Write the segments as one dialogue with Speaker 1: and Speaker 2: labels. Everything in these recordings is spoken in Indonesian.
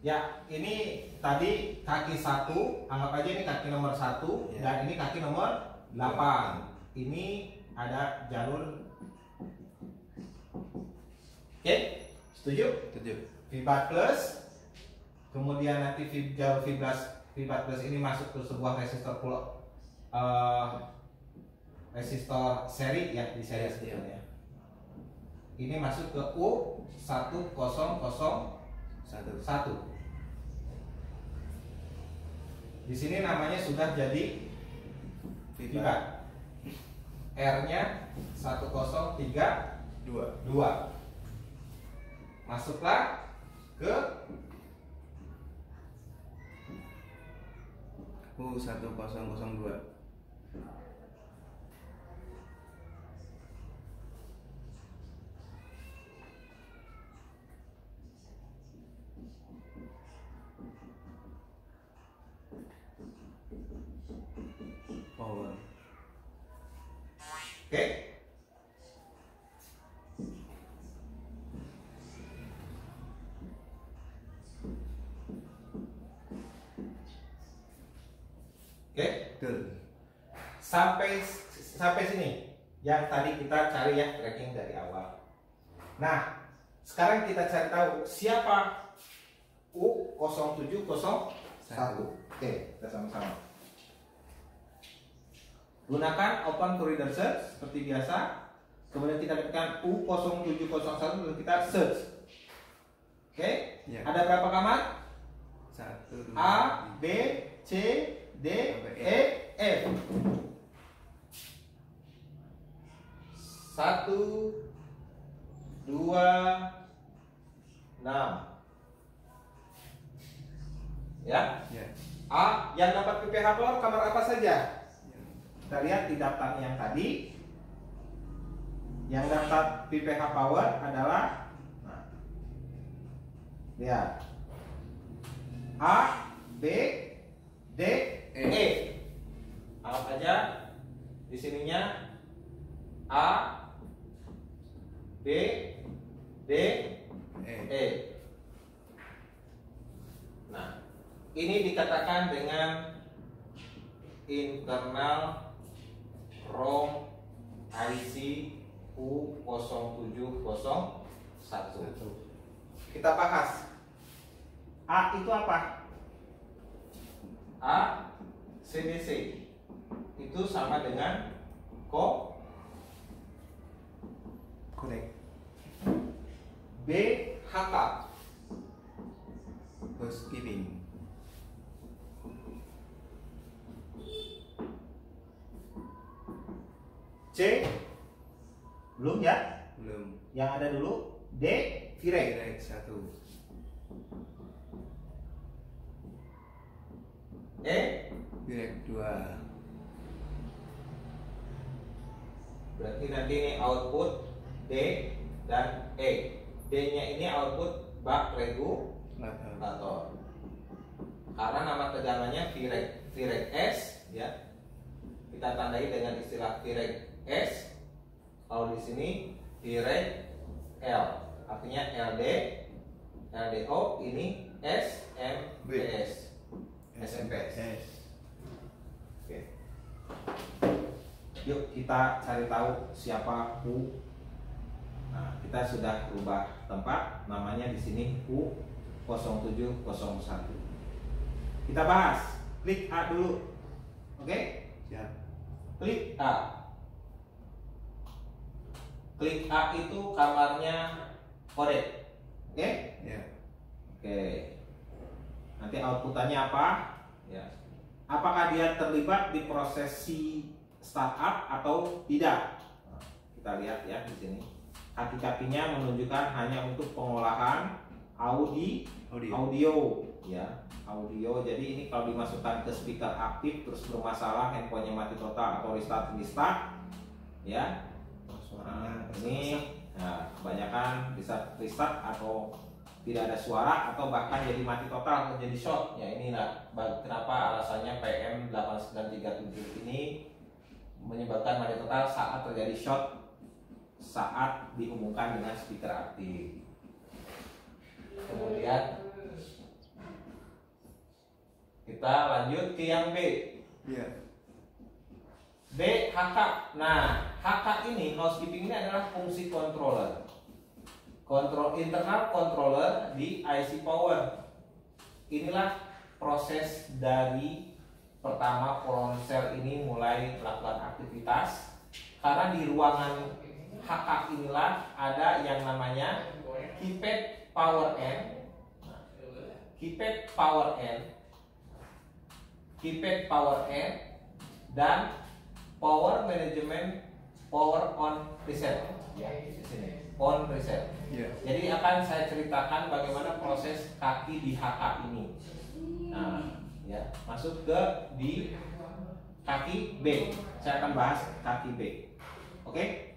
Speaker 1: Ya, ini tadi kaki 1, anggap aja ini kaki nomor 1
Speaker 2: Ya.
Speaker 1: dan ini kaki nomor 8. Ini ada jalur. Oke, setuju?
Speaker 2: Setuju.
Speaker 1: V4 plus, kemudian nanti jalur V4 plus ini masuk ke sebuah resistor seri ya, di seri sebetulnya. Ini masuk ke U1001. Di sini namanya sudah jadi V4. R-nya 1032. Masuklah ke
Speaker 2: U1002. Power.
Speaker 1: Oke.
Speaker 2: Betul.
Speaker 1: Sampai sini yang tadi kita cari ya, tracking dari awal. Nah, sekarang kita cari tahu siapa U0701. Oke, kita sama-sama. Gunakan open corridor search seperti biasa. Kemudian kita tekan U0701 dan kita search. Oke,
Speaker 2: Ya.
Speaker 1: ada berapa kamar?
Speaker 2: 1, 2,
Speaker 1: A, B, C, D, E, F. 1, 2, 6. Ya.
Speaker 2: Ya.
Speaker 1: A yang dapat PPH power kamar apa saja? Kita lihat di daftar yang tadi. Yang dapat PPH power adalah, nah, lihat, A, B, D, E. Anggap aja di sininya A, B, D, E. Nah, ini dikatakan dengan internal ROM IC U0701. Kita bahas. A itu apa? A CDC itu sama dengan
Speaker 2: Connect.
Speaker 1: B HK.
Speaker 2: Housekeeping.
Speaker 1: C belum ya?
Speaker 2: Belum.
Speaker 1: Yang ada dulu D VREG.
Speaker 2: Direct 1.
Speaker 1: E
Speaker 2: Direct 2.
Speaker 1: berarti nanti ini output D dan E. D-nya ini output bak regulator. Karena nama tegangannya VREG S ya. Kita tandai dengan istilah VREG S. Kalau di sini VREG L, artinya LD, LDO, ini SMPS. SMPS. Oke. Yuk kita cari tahu siapa U. Nah, kita sudah rubah tempat, namanya di sini U0701. Kita bahas. Klik A dulu. Oke?
Speaker 2: Siap.
Speaker 1: Klik A. Klik A itu kamarnya kode. Oke?
Speaker 2: Ya.
Speaker 1: Oke. Nanti outputannya apa? Ya. Apakah dia terlibat di prosesi startup atau tidak? Nah, kita lihat ya di sini. Kaki-kakinya menunjukkan hanya untuk pengolahan audio ya, audio. Jadi ini kalau dimasukkan ke speaker aktif terus bermasalah, handphonenya mati total atau restart ya. Nah, ini kebanyakan bisa restart atau tidak ada suara atau bahkan jadi mati total, menjadi short. Ya inilah kenapa alasannya PM8937 ini menyebabkan mati total saat terjadi short saat dihubungkan dengan speaker aktif. Kemudian Kita lanjut ke yang B.
Speaker 2: Ya.
Speaker 1: B, HK. Nah, HK ini, housekeeping ini adalah fungsi controller. Internal controller di IC power. Inilah proses dari pertama ponsel ini mulai melakukan aktivitas. Karena di ruangan HK inilah ada yang namanya keypad power N. Keypad power N dan power management power on reset ya di sini on reset.
Speaker 2: Ya.
Speaker 1: Jadi akan saya ceritakan bagaimana proses kaki di HK ini. Nah, ya masuk ke di kaki B. Saya akan bahas kaki B. Oke?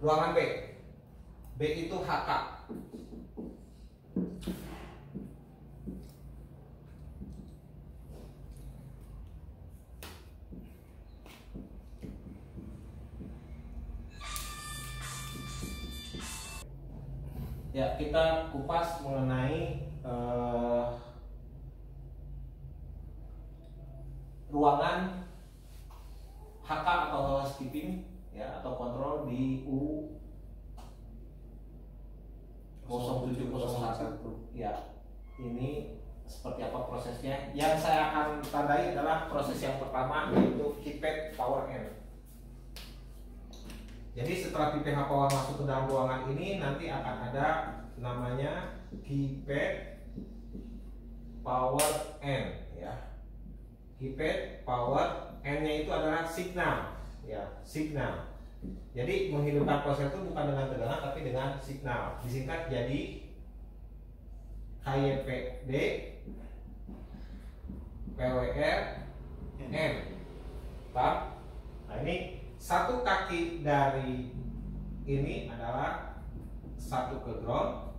Speaker 1: Ruangan B. B itu HK. Ya, kita kupas mengenai ruangan HK atau housekeeping ya atau kontrol di U 0701 ya. Ini seperti apa prosesnya? Yang saya akan tandai adalah proses yang pertama, yaitu keypad power N. Jadi setelah PPH power masuk ke dalam ruangan ini, nanti akan ada namanya keypad power N ya. Keypad power N-nya itu adalah signal ya, signal. Jadi menghidupkan proses itu bukan dengan tegangan tapi dengan signal. Disingkat jadi KYPD PWR N. Paham? Nah, ini satu kaki dari ini adalah satu ke ground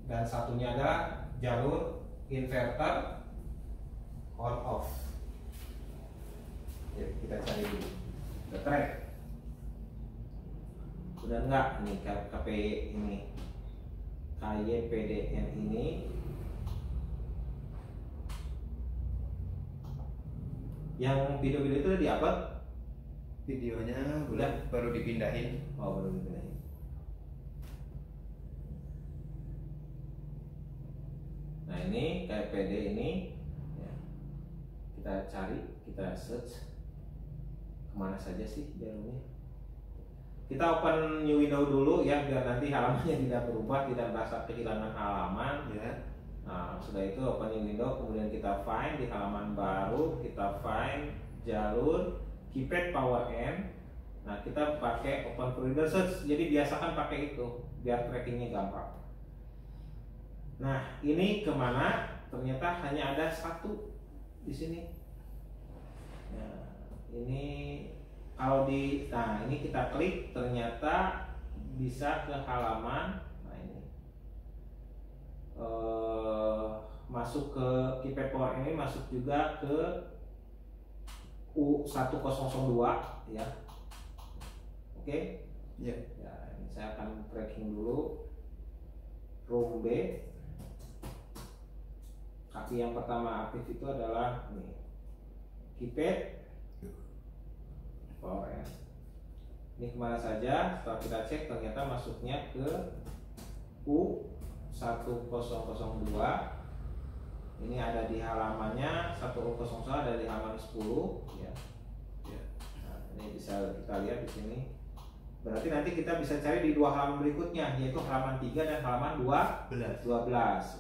Speaker 1: dan satunya adalah jalur inverter on off. Ya, kita cari dulu. Udah track. Udah enggak nih KP ini KYPDN ini yang video-video itu udah di-upload?
Speaker 2: Videonya
Speaker 1: Udah?
Speaker 2: baru dipindahin.
Speaker 1: Oh, baru dipindahin. Nah, ini KPD ini ya, kita cari, kita search kemana saja sih jalurnya. Kita open new window dulu ya, biar nanti halamannya tidak berubah, tidak merasa kehilangan halaman ya. Nah, sudah itu open new window, kemudian kita find di halaman baru, kita find jalur keypad power N. Nah, kita pakai open reader search. Jadi biasakan pakai itu biar trackingnya gampang. Nah, ini kemana? Ternyata hanya ada satu di sini. Nah, ini kalau di, nah ini kita klik, ternyata bisa ke halaman. Nah ini masuk ke keypad power ini, masuk juga ke U1002 ya. Oke.
Speaker 2: Ya.
Speaker 1: Ya, ini saya akan tracking dulu room B. Kaki yang pertama aktif itu adalah nih keypad power N. Ini kemana saja? Setelah kita cek ternyata masuknya ke U1002. Ini ada di halamannya 1001, ada di halaman 10 ya. Ya. Nah, ini bisa kita lihat di sini. Berarti nanti kita bisa cari di dua halaman berikutnya, yaitu halaman 3 dan halaman 12.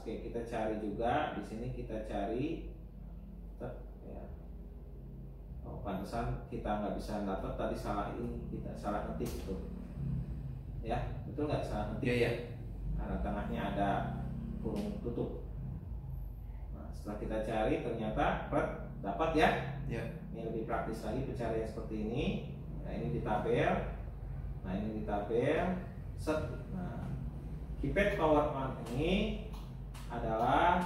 Speaker 1: Oke, kita cari juga di sini, kita cari ya. Oh, pantesan kita nggak bisa dapat tadi, salah ini, kita salah ngetik itu. Ya, betul nggak salah ngetik?
Speaker 2: Iya.
Speaker 1: Karena tengahnya ada kurung tutup. Nah, setelah kita cari ternyata dapat ya.
Speaker 2: Ya.
Speaker 1: Ini lebih praktis lagi pencarian seperti ini. Nah, ini di tabel. Nah, ini di tabel. Set. Nah, keypad power on ini adalah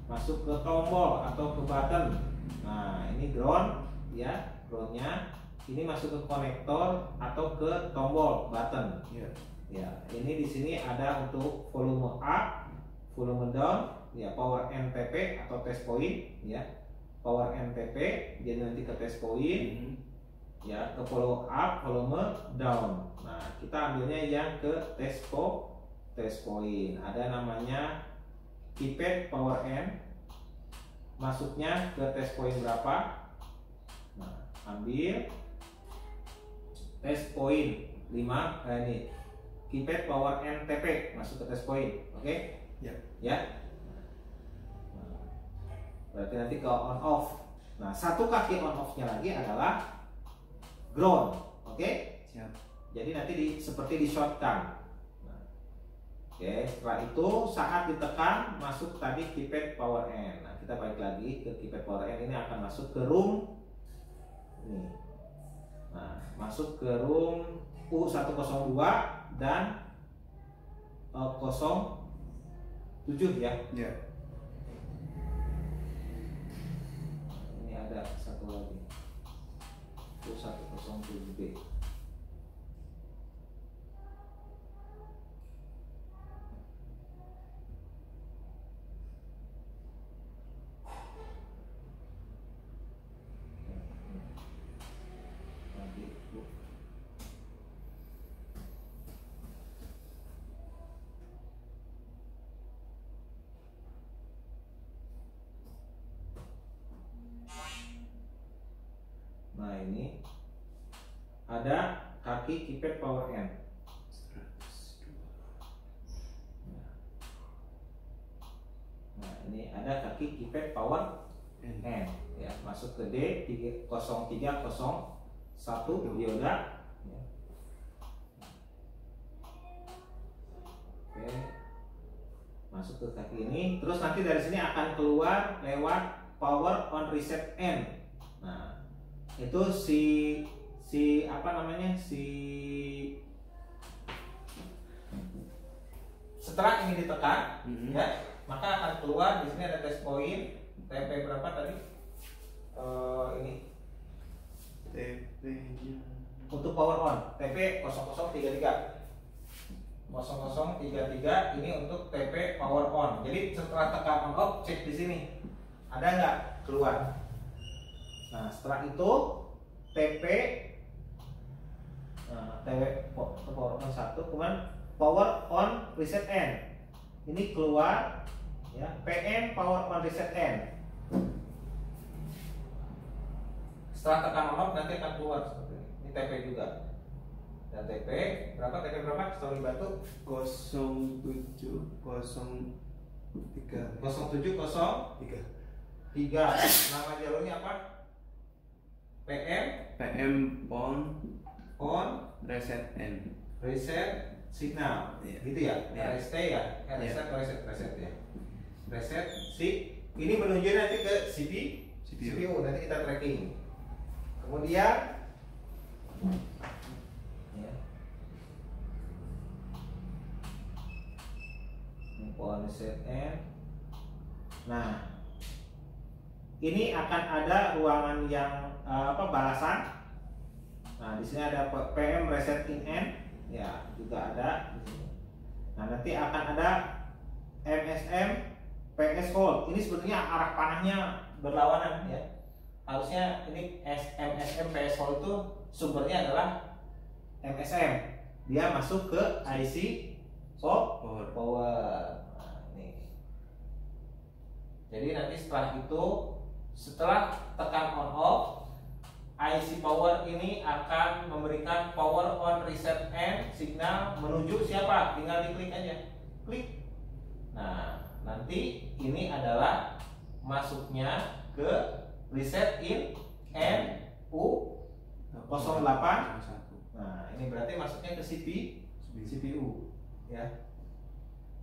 Speaker 1: masuk ke tombol atau ke button. Nah, ini ground ya, groundnya. ini masuk ke konektor atau ke tombol button.
Speaker 2: Ya.
Speaker 1: Ya, ini di sini ada untuk volume up, volume down, ya power NTP atau test point, ya. Power NTP jadi nanti ke test point, ya, ke volume up, volume down. Nah, kita ambilnya yang ke test point. Ada namanya keypad power N. Masuknya ke test point berapa? Nah, ambil test point 5 ini keypad power NTP masuk ke test point, oke?
Speaker 2: Ya.
Speaker 1: Ya. Berarti nanti ke on off. Nah, satu kaki on off-nya lagi adalah ground, oke?
Speaker 2: Siap.
Speaker 1: Jadi nanti seperti di shotgun. Nah, oke, setelah itu saat ditekan masuk tadi keypad power N. Nah, kita balik lagi ke keypad power N, ini akan masuk ke room ini. Nah, masuk ke room U102 dan 07 ya.
Speaker 2: Ya.
Speaker 1: Ini ada satu lagi U107B. Nah, ini ada kaki keypad power N. Nah, ini ada kaki keypad power N. Ya, masuk ke D0301 dioda. Ya. Oke. Masuk ke kaki ini, terus nanti dari sini akan keluar lewat power on reset N. Nah, itu setelah ini ditekan, ya, maka akan keluar di sini ada test point TP berapa tadi? Ini
Speaker 2: TP-nya
Speaker 1: untuk power on TP 0033. 0033 ini untuk TP power on. Jadi setelah tekan on off, cek di sini ada nggak keluar. Nah, setelah itu TP power on 1, kemudian power on reset N. Ini keluar, ya, PM power on reset N. Setelah tekan on off nanti akan keluar seperti ini. Ini TP juga. Dan TP berapa? TP berapa? Sorry batu
Speaker 2: 0703.
Speaker 1: 0703. Nama jalurnya apa? PM
Speaker 2: reset N.
Speaker 1: Reset signal, gitu ya? RST ya? Reset ya. Reset ini menuju nanti ke CPU. Nanti kita tracking. Kemudian ya. Power reset N. Nah, ini akan ada ruangan yang balasan. Nah, di sini ada PM reset in N, ya, juga ada di sini. Nah, nanti akan ada MSM PS hold. Ini sebetulnya arah panahnya berlawanan, ya. Harusnya ini MSM PS hold itu sumbernya adalah MSM. Dia masuk ke IC power. Nah, ini. Jadi nanti setelah tekan on off, IC power ini akan memberikan power on reset N signal menuju siapa? Tinggal diklik aja. Klik. Nah, nanti ini adalah masuknya ke reset in NU08. Nah, ini berarti masuknya ke CPU, ya.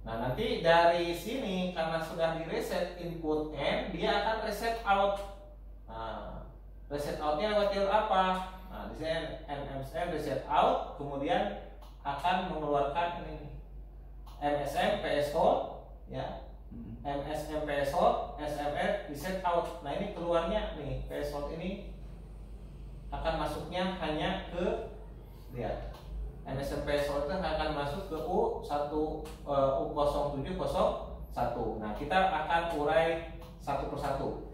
Speaker 1: Nah, nanti dari sini karena sudah di reset input N, dia akan reset out. Nah, reset outnya lewat jalur apa? Nah, di sini MSM reset out, kemudian akan mengeluarkan ini MSM PS hold, ya. MSM PS hold, SMR reset out. Nah, ini keluarnya nih PS hold ini akan masuknya hanya ke, lihat, MSMP Sol itu akan masuk ke U0701. Nah, kita akan urai satu persatu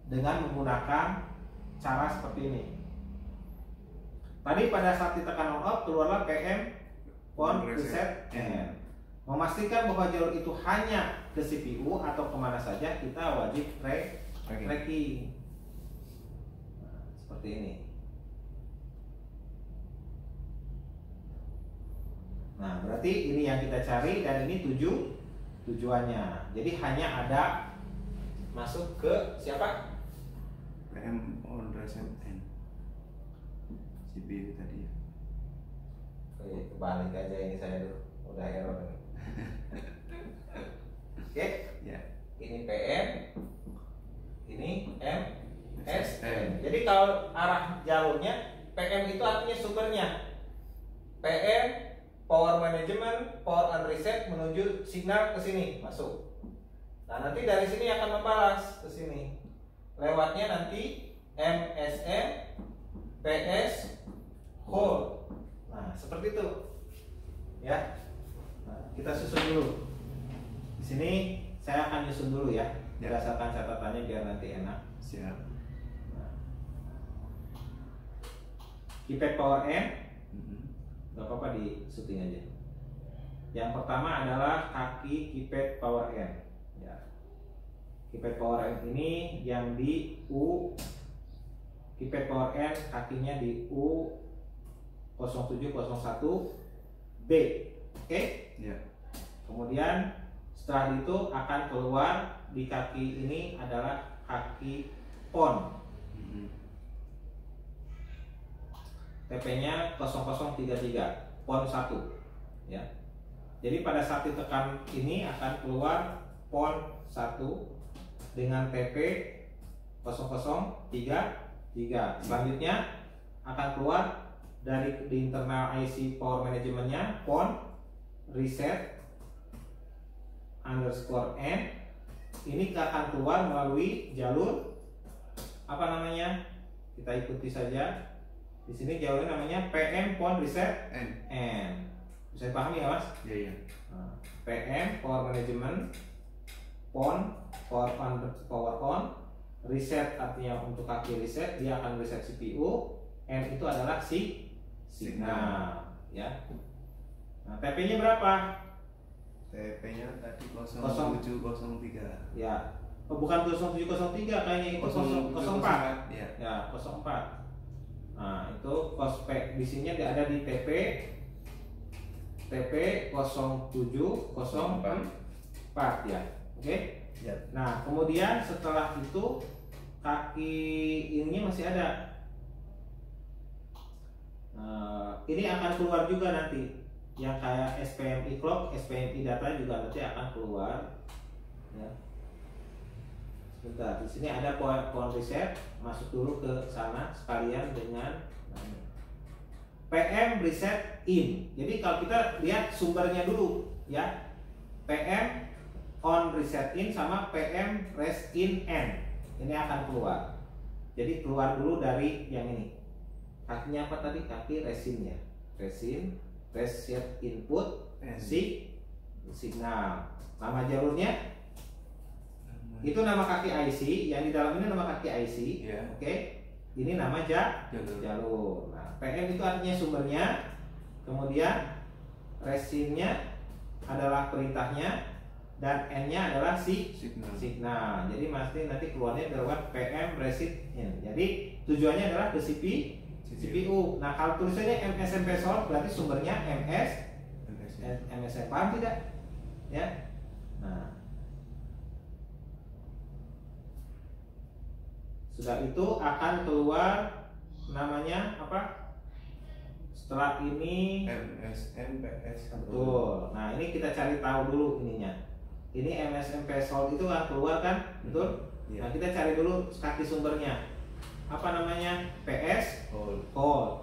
Speaker 1: dengan menggunakan cara seperti ini. Tadi pada saat ditekan on off keluarlah PM PON reset N. Memastikan bahwa jalur itu hanya ke CPU atau kemana saja, kita wajib tracking. Nah, seperti ini. Nah, berarti ini yang kita cari dan ini tujuannya. Jadi hanya ada masuk ke siapa?
Speaker 2: PM on reset N. CPU tadi ya.
Speaker 1: Oke, kebalik aja ini saya tuh udah error ini. Oke,
Speaker 2: Ya.
Speaker 1: ini PM, ini MSN. Jadi kalau arah jalurnya PM itu artinya sumbernya. PM power management, power on reset menuju signal ke sini masuk. Nah, nanti dari sini akan membalas ke sini. Lewatnya nanti MSN, PS, hold. Nah, seperti itu. Ya. Nah, kita susun dulu. Di sini saya akan nyusun dulu ya, berdasarkan catatannya biar nanti enak.
Speaker 2: Siap.
Speaker 1: Nah. Keypad power N, nggak apa-apa di syuting aja. Yang pertama adalah kaki keypad power N. Ya. Keypad power N ini yang di U, keypad power N kakinya di U0701B. Oke?
Speaker 2: Ya.
Speaker 1: Kemudian setelah itu akan keluar di kaki ini adalah kaki PON. TP-nya 0033 PON 1 ya. Jadi pada saat ditekan ini akan keluar PON 1 dengan TP 0033. Selanjutnya akan keluar dari di internal IC power manajemennya PON reset underscore N. Ini akan keluar melalui jalur apa namanya? Kita ikuti saja. Di sini jalurnya namanya PM PON reset N. Bisa dipahami ya, Mas?
Speaker 2: Iya, iya.
Speaker 1: Nah, PM power management, PON power on, reset artinya untuk kaki reset, dia akan reset CPU. N itu adalah signal ya. Nah, TP-nya berapa?
Speaker 2: TP-nya tadi 0703.
Speaker 1: Ya. Oh, bukan 0703 kayaknya itu 04.
Speaker 2: Ya.
Speaker 1: Ya, 04. Nah, itu kospek di sini ada di TP 0704 ya. Oke?
Speaker 2: Ya.
Speaker 1: Nah, kemudian setelah itu kaki ininya masih ada. Ini akan keluar juga nanti. Yang kayak SPMI clock, SPMI data juga nanti akan keluar. Ya. Sebentar, di sini ada power reset, masuk dulu ke sana sekalian dengan PM reset in. Jadi kalau kita lihat sumbernya dulu ya, PM on reset in sama PM rest in N. Ini akan keluar. Jadi keluar dulu dari yang ini. Kakinya apa tadi? Kaki resinnya. Resin, reset input, signal. Nama jalurnya itu nama kaki IC, yang di dalam ini nama kaki IC.
Speaker 2: Yeah.
Speaker 1: Oke. Ini nama jalur. Nah, PM itu artinya sumbernya. Kemudian resinnya adalah perintahnya dan N-nya adalah signal. Jadi pasti nanti keluarnya lewat PM reset in. Jadi tujuannya adalah ke CPU. Nah, kalau tulisannya MSMP Sol berarti sumbernya MSM. Paham tidak? Ya. Nah, sudah itu akan keluar namanya apa? Setelah ini
Speaker 2: MSM PS.
Speaker 1: betul. Nah, ini kita cari tahu dulu ininya. Ini MSMP Sol itu kan keluar kan? Betul?
Speaker 2: Ya.
Speaker 1: Nah, kita cari dulu kaki sumbernya. Apa namanya? PS
Speaker 2: Hold.
Speaker 1: hold.